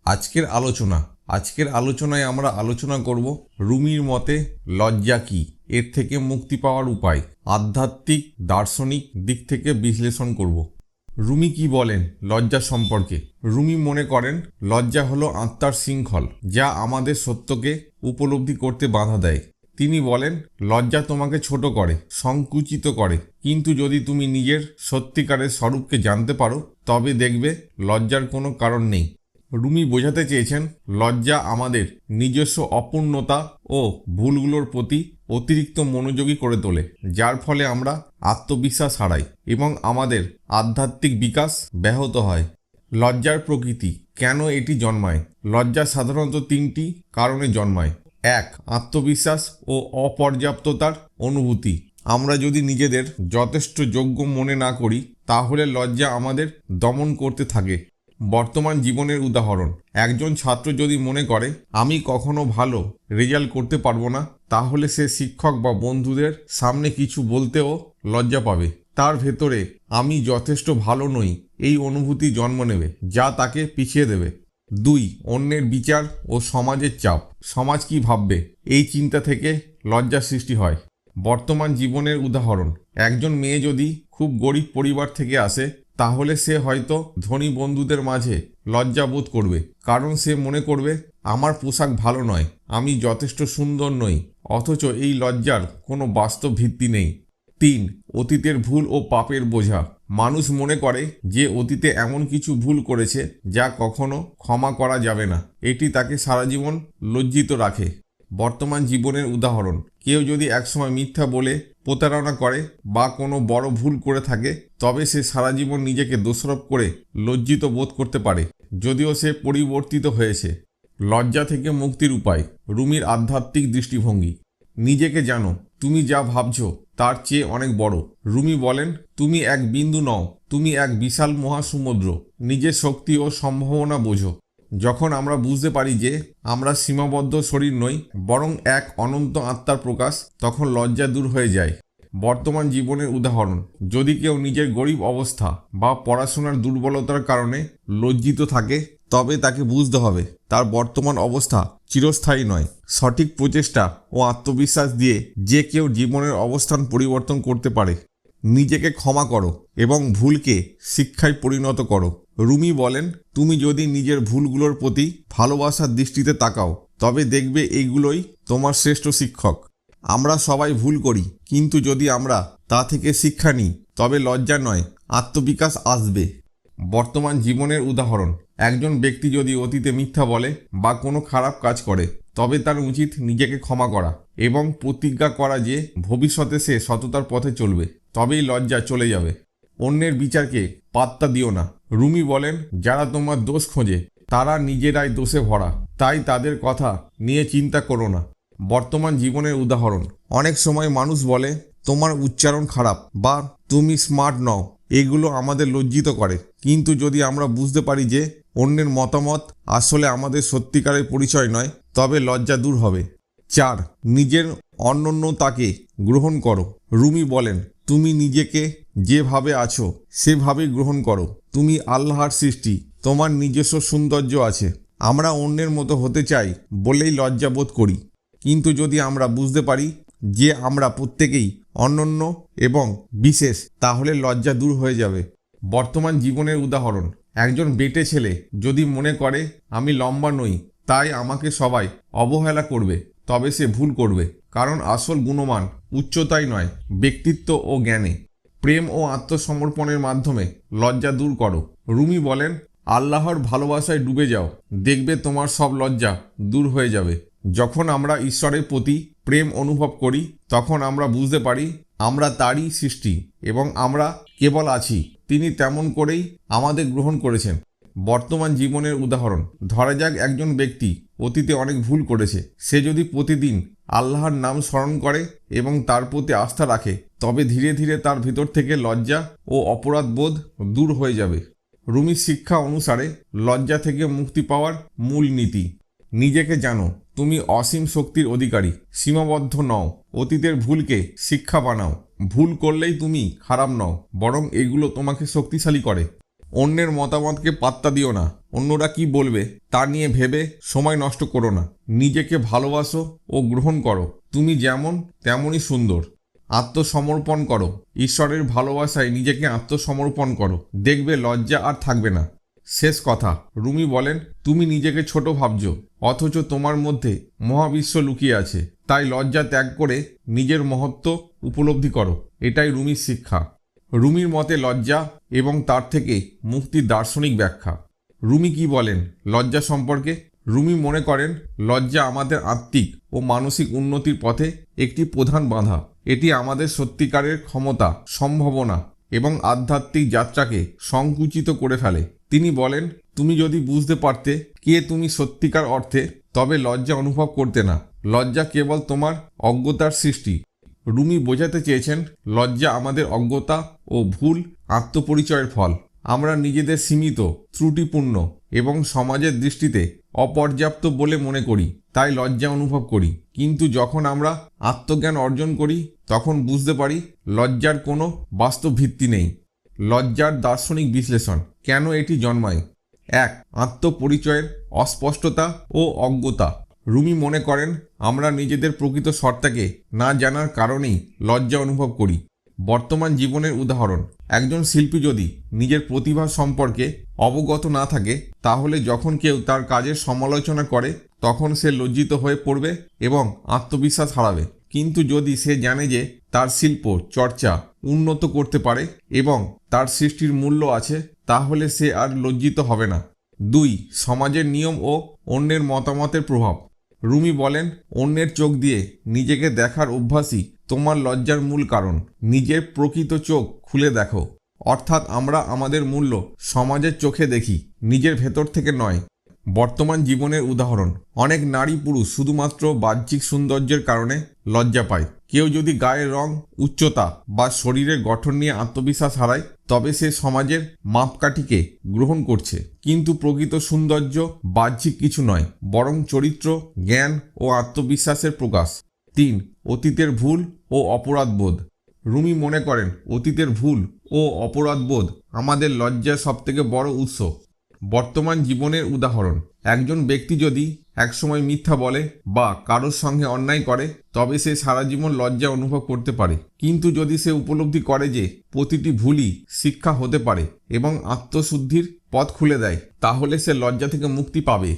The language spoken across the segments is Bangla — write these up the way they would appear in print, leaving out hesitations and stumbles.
আজকের আলোচনায় আমরা আলোচনা করব রুমির মতে লজ্জা কি, এর থেকে মুক্তি পাওয়ার উপায়, আধ্যাত্মিক দার্শনিক দিক থেকে বিশ্লেষণ করব। রুমি কি বলেন লজ্জা সম্পর্কে? রুমি মনে করেন লজ্জা হলো আত্মার শৃঙ্খল, যা আমাদের সত্যকে উপলব্ধি করতে বাধা দেয়। তিনি বলেন লজ্জা তোমাকে ছোট করে, সংকুচিত করে, কিন্তু যদি তুমি নিজের সত্যিকারের স্বরূপকে জানতে পারো তবে দেখবে লজ্জার কোনো কারণ নেই। রুমি বোঝাতে চেয়েছেন লজ্জা আমাদের নিজস্ব অপূর্ণতা ও ভুলগুলোর প্রতি অতিরিক্ত মনোযোগী করে তোলে, যার ফলে আমরা আত্মবিশ্বাস হারাই এবং আমাদের আধ্যাত্মিক বিকাশ ব্যাহত হয়। লজ্জার প্রকৃতি, কেন এটি জন্মায়? লজ্জা সাধারণত তিনটি কারণে জন্মায়। 1. আত্মবিশ্বাস ও অপর্যাপ্ততার অনুভূতি। আমরা যদি নিজেদের যথেষ্ট যোগ্য মনে না করি তাহলে লজ্জা আমাদের দমন করতে থাকে। বর্তমান জীবনের উদাহরণ, একজন ছাত্র যদি মনে করে আমি কখনো ভালো রেজাল্ট করতে পারবো না, তাহলে সে শিক্ষক বা বন্ধুদের সামনে কিছু বলতেও লজ্জা পাবে। তার ভেতরে আমি যথেষ্ট ভালো নই এই অনুভূতি জন্ম নেবে, যা তাকে পিছিয়ে দেবে। 2. অন্যের বিচার ও সমাজের চাপ। সমাজ কি ভাববে, এই চিন্তা থেকে লজ্জার সৃষ্টি হয়। বর্তমান জীবনের উদাহরণ, একজন মেয়ে যদি খুব গরিব পরিবার থেকে আসে তাহলে সে হয়তো ধনী বন্ধুদের মাঝে লজ্জা বোধ করবে, কারণ সে মনে করবে আমার পোশাক ভালো নয়, আমি যথেষ্ট সুন্দর নই, অথচ এই লজ্জার কোনো বাস্তব ভিত্তি নেই। 3. অতীতের ভুল ও পাপের বোঝা। মানুষ মনে করে যে অতীতে এমন কিছু ভুল করেছে যা কখনো ক্ষমা করা যাবে না, এটি তাকে সারা জীবন লজ্জিত রাখে। বর্তমান জীবনের উদাহরণ, কেউ যদি একসময় মিথ্যা বলে প্রতারণা করে বা কোনো বড় ভুল করে থাকে তবে সে সারা জীবন নিজেকে দোষারোপ করে লজ্জিত বোধ করতে পারে, যদিও সে পরিবর্তিত হয়েছে। লজ্জা থেকে মুক্তির উপায়, রুমির আধ্যাত্মিক দৃষ্টিভঙ্গি। নিজেকে জানো, তুমি যা ভাবছো তার চেয়ে অনেক বড়। রুমি বলেন তুমি এক বিন্দু নও, তুমি এক বিশাল মহাসমুদ্র। নিজের শক্তি ও সম্ভাবনা বোঝো। যখন আমরা বুঝতে পারি যে আমরা সীমাবদ্ধ শরীর নই, বরং এক অনন্ত আত্মার প্রকাশ, তখন লজ্জা দূর হয়ে যায়। বর্তমান জীবনের উদাহরণ, যদি কেউ নিজের গরিব অবস্থা বা পড়াশোনার দুর্বলতার কারণে লজ্জিত থাকে তবে তাকে বুঝতে হবে তার বর্তমান অবস্থা চিরস্থায়ী নয়। সঠিক প্রচেষ্টা ও আত্মবিশ্বাস দিয়ে যে কেউ জীবনের অবস্থান পরিবর্তন করতে পারে। নিজেকে ক্ষমা করো এবং ভুলকে শিক্ষায় পরিণত করো। রুমি বলেন তুমি যদি নিজের ভুলগুলোর প্রতি ভালোবাসার দৃষ্টিতে তাকাও তবে দেখবে এইগুলোই তোমার শ্রেষ্ঠ শিক্ষক। আমরা সবাই ভুল করি, কিন্তু যদি আমরা তা থেকে শিক্ষা নিই তবে লজ্জা নয়, আত্মবিকাশ আসবে। বর্তমান জীবনের উদাহরণ, একজন ব্যক্তি যদি অতীতে মিথ্যা বলে বা কোনো খারাপ কাজ করে তবে তার উচিত নিজেকে ক্ষমা করা এবং প্রতিজ্ঞা করা যে ভবিষ্যতে সে সততার পথে চলবে, তবেই লজ্জা চলে যাবে। অন্যের বিচারকে পাত্তা দিও না। রুমি বলেন যারা তোমার দোষ খোঁজে তারা নিজেরাই দোষে ভরা, তাই তাদের কথা নিয়ে চিন্তা করো না। বর্তমান জীবনের উদাহরণ, অনেক সময় মানুষ বলে তোমার উচ্চারণ খারাপ বা তুমি স্মার্ট নও, এগুলো আমাদের লজ্জিত করে, কিন্তু যদি আমরা বুঝতে পারি যে অন্যের মতামত আসলে আমাদের সত্যিকারের পরিচয় নয় তবে লজ্জা দূর হবে। 4. নিজের অনন্যতাকে গ্রহণ করো। রুমি বলেন তুমি নিজেকে যেভাবে আছো সেভাবেই গ্রহণ করো। তুমি আল্লাহর সৃষ্টি, তোমার নিজস্ব সৌন্দর্য আছে। আমরা অন্যের মতো হতে চাই বলেই লজ্জা বোধ করি, কিন্তু যদি আমরা বুঝতে পারি যে আমরা প্রত্যেকেই অনন্য এবং বিশেষ তাহলে লজ্জা দূর হয়ে যাবে। বর্তমান জীবনের উদাহরণ, একজন বেটে ছেলে যদি মনে করে আমি লম্বা নই তাই আমাকে সবাই অবহেলা করবে, তবে সে ভুল করবে, কারণ আসল গুণমান উচ্চতায় নয়, ব্যক্তিত্ব ও জ্ঞানে। প্রেম ও আত্মসমর্পণের মাধ্যমে লজ্জা দূর করো। রুমি বলেন আল্লাহর ভালোবাসায় ডুবে যাও, দেখবে তোমার সব লজ্জা দূর হয়ে যাবে। যখন আমরা ঈশ্বরের প্রতি প্রেম অনুভব করি তখন আমরা বুঝতে পারি আমরা তারই সৃষ্টি এবং আমরা কেবল আছি, তিনি তেমন করেই আমাদের গ্রহণ করেছেন। বর্তমান জীবনের উদাহরণ, ধরা যাক একজন ব্যক্তি অতীতে অনেক ভুল করেছে, সে যদি প্রতিদিন আল্লাহর নাম স্মরণ করে এবং তার প্রতি আস্থা রাখে তবে ধীরে ধীরে তার ভিতর থেকে লজ্জা ও অপরাধ বোধ দূর হয়ে যাবে। রুমির শিক্ষা অনুসারে লজ্জা থেকে মুক্তি পাওয়ার মূল নীতি, নিজেকে জানো, তুমি অসীম শক্তির অধিকারী, সীমাবদ্ধ নও। অতীতের ভুলকে শিক্ষা বানাও। ভুল করলেই তুমি খারাপ নও, বরং এগুলো তোমাকে শক্তিশালী করে। অন্যের মতামতকে পাত্তা দিও না। অন্যরা কি বলবে তা নিয়ে ভেবে সময় নষ্ট করো না। নিজেকে ভালোবাসো ও গ্রহণ করো। তুমি যেমন তেমনই সুন্দর। আত্মসমর্পণ করো। ঈশ্বরের ভালোবাসায় নিজেকে আত্মসমর্পণ করো। দেখবে লজ্জা আর থাকবে না। শেষ কথা, রুমি বলেন, তুমি নিজেকে ছোট ভাবছো, অথচ তোমার মধ্যে মহাবিশ্ব লুকিয়ে আছে। তাই লজ্জা ত্যাগ করে নিজের মহত্ব উপলব্ধি করো। এটাই রুমির শিক্ষা। রুমির মতে লজ্জা এবং তার থেকে মুক্তির দার্শনিক ব্যাখ্যা। রুমি কি বলেন লজ্জা সম্পর্কে? রুমি মনে করেন লজ্জা আমাদের আত্মিক ও মানসিক উন্নতির পথে একটি প্রধান বাধা। এটি আমাদের সত্যিকারের ক্ষমতা, সম্ভাবনা এবং আধ্যাত্মিক যাত্রাকে সংকুচিত করে ফেলে। তিনি বলেন, তুমি যদি বুঝতে পারতে কে তুমি সত্যিকার অর্থে, তবে লজ্জা অনুভব করতে না। লজ্জা কেবল তোমার অজ্ঞতার সৃষ্টি। রুমি বোঝাতে চেয়েছেন লজ্জা আমাদের অজ্ঞতা ও ভুল আত্মপরিচয়ের ফল। আমরা নিজেদের সীমিত, ত্রুটিপূর্ণ এবং সমাজের দৃষ্টিতে অপর্যাপ্ত বলে মনে করি, তাই লজ্জা অনুভব করি। কিন্তু যখন আমরা আত্মজ্ঞান অর্জন করি তখন বুঝতে পারি লজ্জার কোনো বাস্তব ভিত্তি নেই। লজ্জার দার্শনিক বিশ্লেষণ। কেন এটি জন্মায়? 1. আত্মপরিচয়ের অস্পষ্টতা ও অজ্ঞতা। রুমি মনে করেন আমরা নিজেদের প্রকৃত সত্তাকে না জানার কারণেই লজ্জা অনুভব করি। বর্তমান জীবনের উদাহরণ। একজন শিল্পী যদি নিজের প্রতিভা সম্পর্কে অবগত না থাকে, তাহলে যখন কেউ তার কাজের সমালোচনা করে তখন সে লজ্জিত হয়ে পড়বে এবং আত্মবিশ্বাস হারাবে। কিন্তু যদি সে জানে যে তার শিল্প চর্চা উন্নত করতে পারে এবং তার সৃষ্টির মূল্য আছে, তাহলে সে আর লজ্জিত হবে না। 2. সমাজের নিয়ম ও অন্যের মতামতের প্রভাব। রুমি বলেন, অন্যের চোখ দিয়ে নিজেকে দেখার অভ্যাসই তোমার লজ্জার মূল কারণ। নিজের প্রকৃত চোখ খুলে দেখো। অর্থাৎ আমরা আমাদের মূল্য সমাজের চোখে দেখি, নিজের ভেতর থেকে নয়। বর্তমান জীবনের উদাহরণ। অনেক নারী পুরুষ শুধুমাত্র বাহ্যিক সৌন্দর্যের কারণে লজ্জা পায়। কেউ যদি গায়ের রং, উচ্চতা বা শরীরের গঠন নিয়ে আত্মবিশ্বাস হারায়, তবে সে সমাজের মাপকাঠিকে গ্রহণ করছে। কিন্তু প্রকৃত সৌন্দর্য বাহ্যিক কিছু নয়, বরং চরিত্র, জ্ঞান ও আত্মবিশ্বাসের প্রকাশ। 3. অতীতের ভুল ও অপরাধবোধ। রুমি মনে করেন অতীতের ভুল ও অপরাধবোধ আমাদের লজ্জার সবথেকে বড় উৎস। বর্তমান জীবনের উদাহরণ। একজন ব্যক্তি যদি একসময় মিথ্যা বলে বা কারোর সঙ্গে অন্যায় করে, তবে সে সারা জীবন লজ্জা অনুভব করতে পারে। কিন্তু যদি সে উপলব্ধি করে যে প্রতিটি ভুলই শিক্ষা হতে পারে এবং আত্মশুদ্ধির পথ খুলে দেয়, তাহলে সে লজ্জা থেকে মুক্তি পাবে।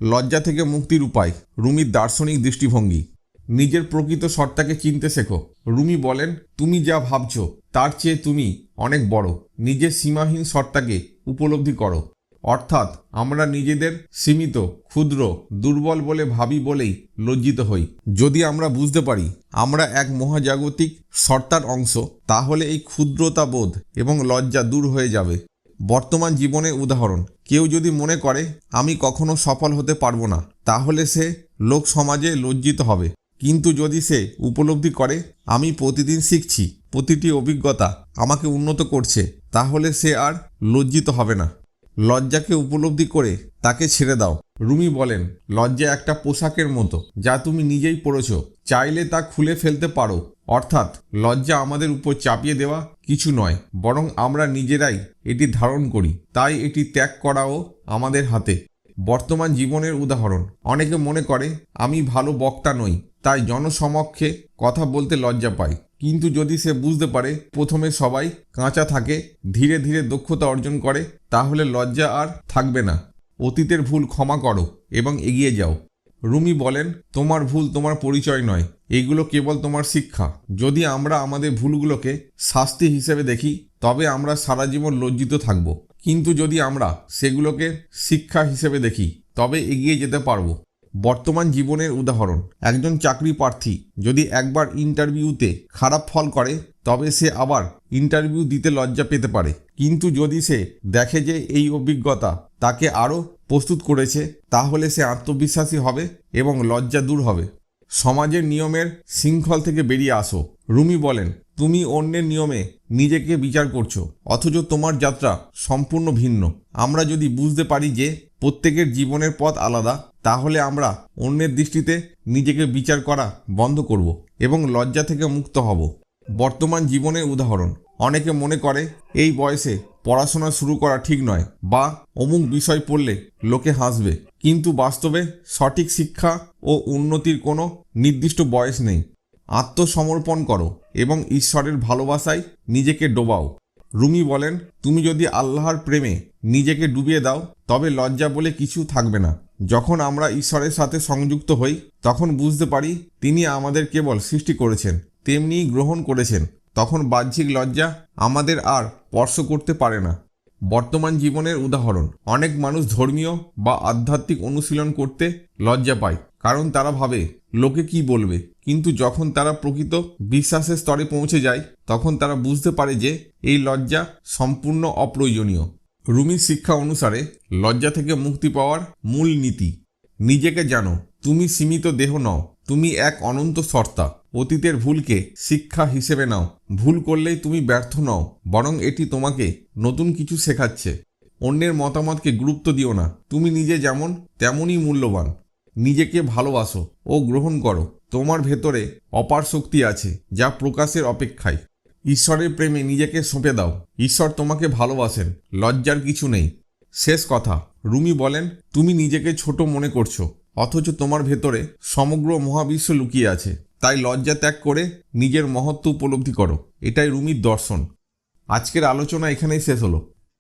লজ্জা থেকে মুক্তির উপায়। রুমির দার্শনিক দৃষ্টিভঙ্গি। নিজের প্রকৃত সত্তাকে চিনতে শেখো। রুমি বলেন, তুমি যা ভাবছো তার চেয়ে তুমি অনেক বড়। নিজের সীমাহীন সত্তাকে উপলব্ধি করো। অর্থাৎ আমরা নিজেদের সীমিত, ক্ষুদ্র, দুর্বল বলে ভাবি বলেই লজ্জিত হই। যদি আমরা বুঝতে পারি আমরা এক মহাজাগতিক সত্তার অংশ, তাহলে এই ক্ষুদ্রতা বোধ এবং লজ্জা দূর হয়ে যাবে। বর্তমান জীবনের উদাহরণ। কেউ যদি মনে করে আমি কখনো সফল হতে পারবো না, তাহলে সে লোক সমাজে লজ্জিত হবে। কিন্তু যদি সে উপলব্ধি করে আমি প্রতিদিন শিখছি, প্রতিটি অভিজ্ঞতা আমাকে উন্নত করছে, তাহলে সে আর লজ্জিত হবে না। লজ্জাকে উপলব্ধি করে তাকে ছেড়ে দাও। রুমি বলেন, লজ্জা একটা পোশাকের মতো যা তুমি নিজেই পরেছো, চাইলে তা খুলে ফেলতে পারো। অর্থাৎ লজ্জা আমাদের উপর চাপিয়ে দেওয়া কিছু নয়, বরং আমরা নিজেরাই এটি ধারণ করি। তাই এটি ত্যাগ করাও আমাদের হাতে। বর্তমান জীবনের উদাহরণ। অনেকে মনে করে আমি ভালো বক্তা নই, তাই জনসমক্ষে কথা বলতে লজ্জা পায়। কিন্তু যদি সে বুঝতে পারে প্রথমে সবাই কাঁচা থাকে, ধীরে ধীরে দক্ষতা অর্জন করে, তাহলে লজ্জা আর থাকবে না। অতীতের ভুল ক্ষমা করো এবং এগিয়ে যাও। রুমি বলেন, তোমার ভুল তোমার পরিচয় নয়, এগুলো কেবল তোমার শিক্ষা। যদি আমরা আমাদের ভুলগুলোকে শাস্তি হিসেবে দেখি, তবে আমরা সারা জীবন লজ্জিত থাকব। কিন্তু যদি আমরা সেগুলোকে শিক্ষা হিসেবে দেখি, তবে এগিয়ে যেতে পারবো। বর্তমান জীবনের উদাহরণ। একজন চাকরি প্রার্থী যদি একবার ইন্টারভিউতে খারাপ ফল করে, তবে সে আবার ইন্টারভিউ দিতে লজ্জা পেতে পারে। কিন্তু যদি সে দেখে যে এই অভিজ্ঞতা তাকে আরও প্রস্তুত করেছে, তাহলে সে আত্মবিশ্বাসী হবে এবং লজ্জা দূর হবে। সমাজের নিয়মের শৃঙ্খল থেকে বেরিয়ে আসো। রুমি বলেন, তুমি অন্যের নিয়মে নিজেকে বিচার করছো, অথচ তোমার যাত্রা সম্পূর্ণ ভিন্ন। আমরা যদি বুঝতে পারি যে প্রত্যেকের জীবনের পথ আলাদা, তাহলে আমরা অন্যের দৃষ্টিতে নিজেকে বিচার করা বন্ধ করব এবং লজ্জা থেকে মুক্ত হব। বর্তমান জীবনের উদাহরণ। অনেকে মনে করে এই বয়সে পড়াশোনা শুরু করা ঠিক নয় বা অমুক বিষয় পড়লে লোকে হাসবে, কিন্তু বাস্তবে সঠিক শিক্ষা ও উন্নতির কোনো নির্দিষ্ট বয়স নেই। আত্মসমর্পণ করো এবং ঈশ্বরের ভালোবাসায় নিজেকে ডোবাও। রুমি বলেন, তুমি যদি আল্লাহর প্রেমে নিজেকে ডুবিয়ে দাও তবে লজ্জা বলে কিছু থাকবে না। যখন আমরা ঈশ্বরের সাথে সংযুক্ত হই তখন বুঝতে পারি তিনি আমাদের কেবল সৃষ্টি করেছেন, তেমনি গ্রহণ করেছেন। তখন বাহ্যিক লজ্জা আমাদের আর স্পর্শ করতে পারে না। বর্তমান জীবনের উদাহরণ, অনেক মানুষ ধর্মীয় বা আধ্যাত্মিক অনুশীলন করতে লজ্জা পায়, কারণ তারা ভাবে লোকে কি বলবে। কিন্তু যখন তারা প্রকৃত বিশ্বাসের স্তরে পৌঁছে যায় তখন তারা বুঝতে পারে যে এই লজ্জা সম্পূর্ণ অপ্রয়োজনীয়। রুমির শিক্ষা অনুসারে লজ্জা থেকে মুক্তি পাওয়ার মূল নীতি, নিজেকে জানো, তুমি সীমিত দেহ নও, তুমি এক অনন্ত সত্তা। অতীতের ভুলকে শিক্ষা হিসেবে নাও। ভুল করলেই তুমি ব্যর্থ নও, বরং এটি তোমাকে নতুন কিছু শেখাচ্ছে। অন্যের মতামতকে গুরুত্ব দিও না, তুমি নিজে যেমন তেমনই মূল্যবান। নিজেকে ভালোবাসো ও গ্রহণ করো। তোমার ভেতরে অপার শক্তি আছে যা প্রকাশের অপেক্ষায়। ঈশ্বরের প্রেমে নিজেকে সঁপে দাও। ঈশ্বর তোমাকে ভালোবাসেন, লজ্জার কিছু নেই। শেষ কথা, রুমি বলেন, তুমি নিজেকে ছোট মনে করছো, অথচ তোমার ভেতরে সমগ্র মহাবিশ্ব লুকিয়ে আছে। তাই লজ্জা ত্যাগ করে নিজের মহত্ব উপলব্ধি করো। এটাই রুমির দর্শন। আজকের আলোচনা এখানেই শেষ হলো।